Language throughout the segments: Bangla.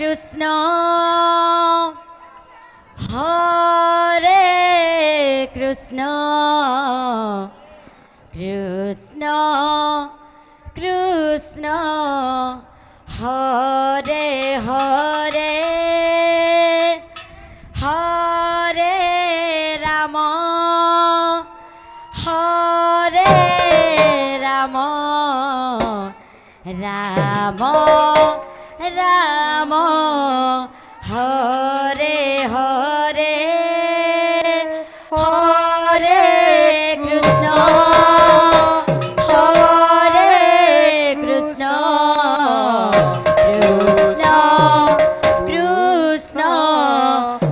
কৃষ্ণ হরে কৃষ্ণ কৃষ্ণ কৃষ্ণ হরে হরে হরে রাম হরে রাম রাম রাম হরে হরে হরে কৃষ্ণ হরে কৃষ্ণ কৃষ্ণ কৃষ্ণ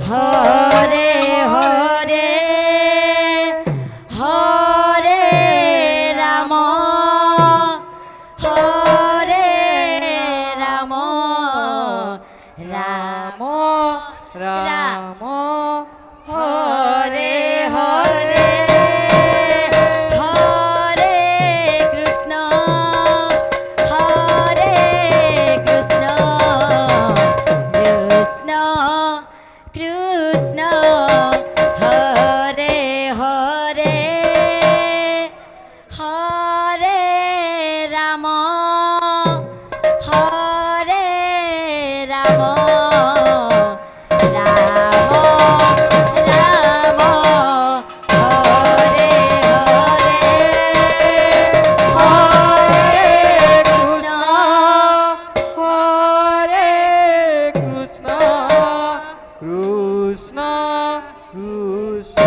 হরে হরে হরে রাম হরে রাম রাম রাম হরে হরে হরে কৃষ্ণ হরে কৃষ্ণ কৃষ্ণ কৃষ্ণ হরে হরে হরে রাম হরে রাম রাম রাম হরে হরে হরে কৃষ্ণ হরে কৃষ্ণ কৃষ্ণ কৃষ্ণ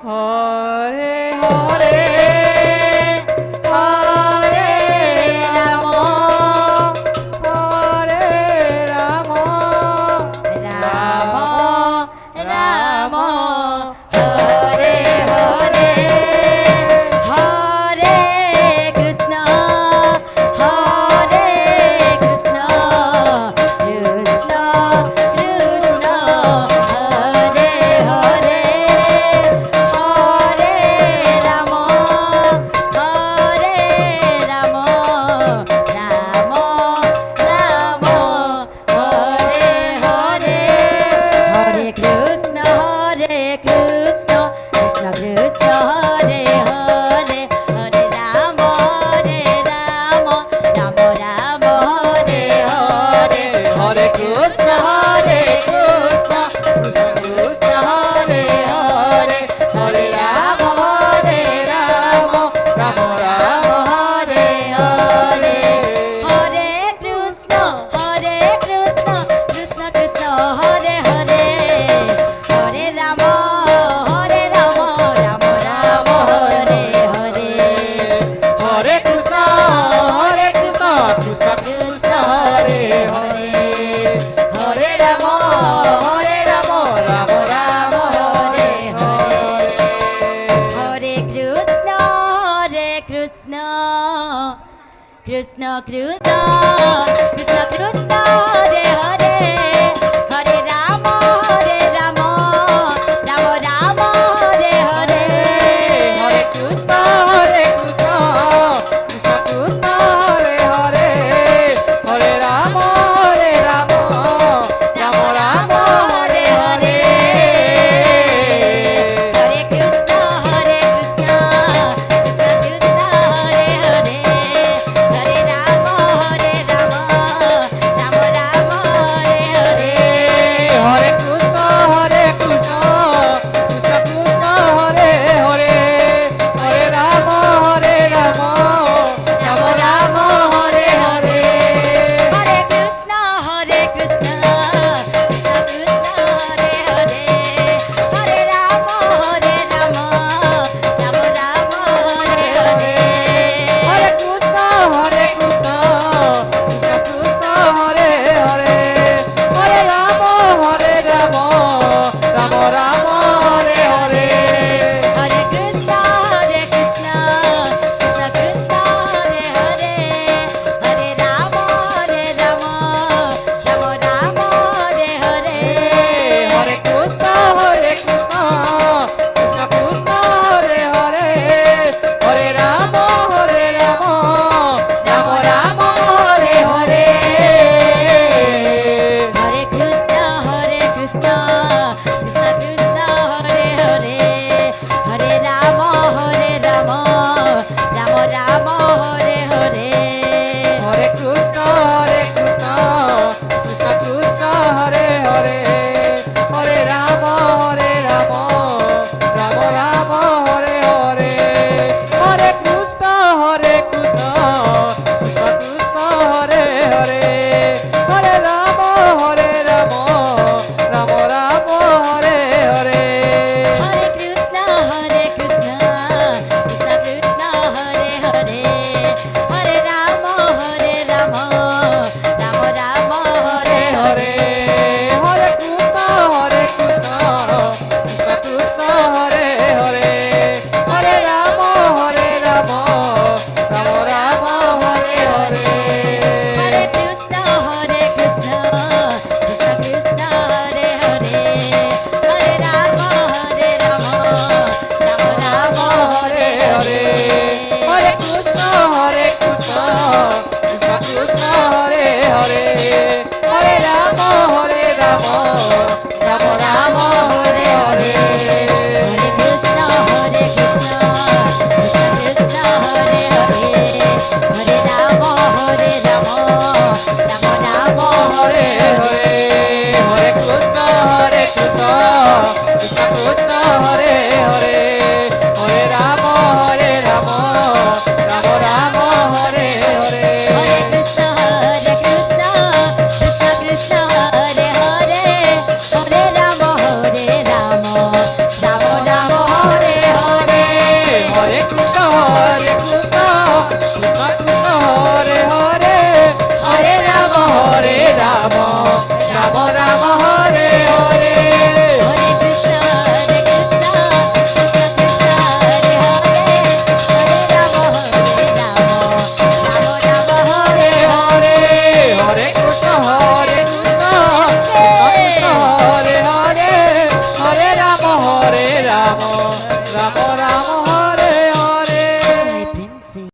হরে হরে হরে রাম হরে রাম রাম রাম হরে হরে হরে কৃষ্ণ হরে কৃষ্ণ কৃষ্ণ কৃষ্ণ হরে হরে হরে রাম হরে রাম রাম রাম হরে হরে হরে কৃষ্ণ কৃষ্ণ কৃষ্ণ হরে হরে হরে রাম রাম রাম হরে হরে হরে কৃষ্ণ কৃষ্ণ কৃষ্ণ হরে হরে হরে রাম রাম রাম হরে হরে হরে কৃষ্ণ কৃষ্ণ কৃষ্ণ হরে হরে হরে রাম রাম রাম হরে হরে হরে কৃষ্ণ কৃষ্ণ কৃষ্ণ হরে হরে হরে রাম রাম রাম হরে হরে হরে কৃষ্ণ কৃষ্ণ কৃষ্ণ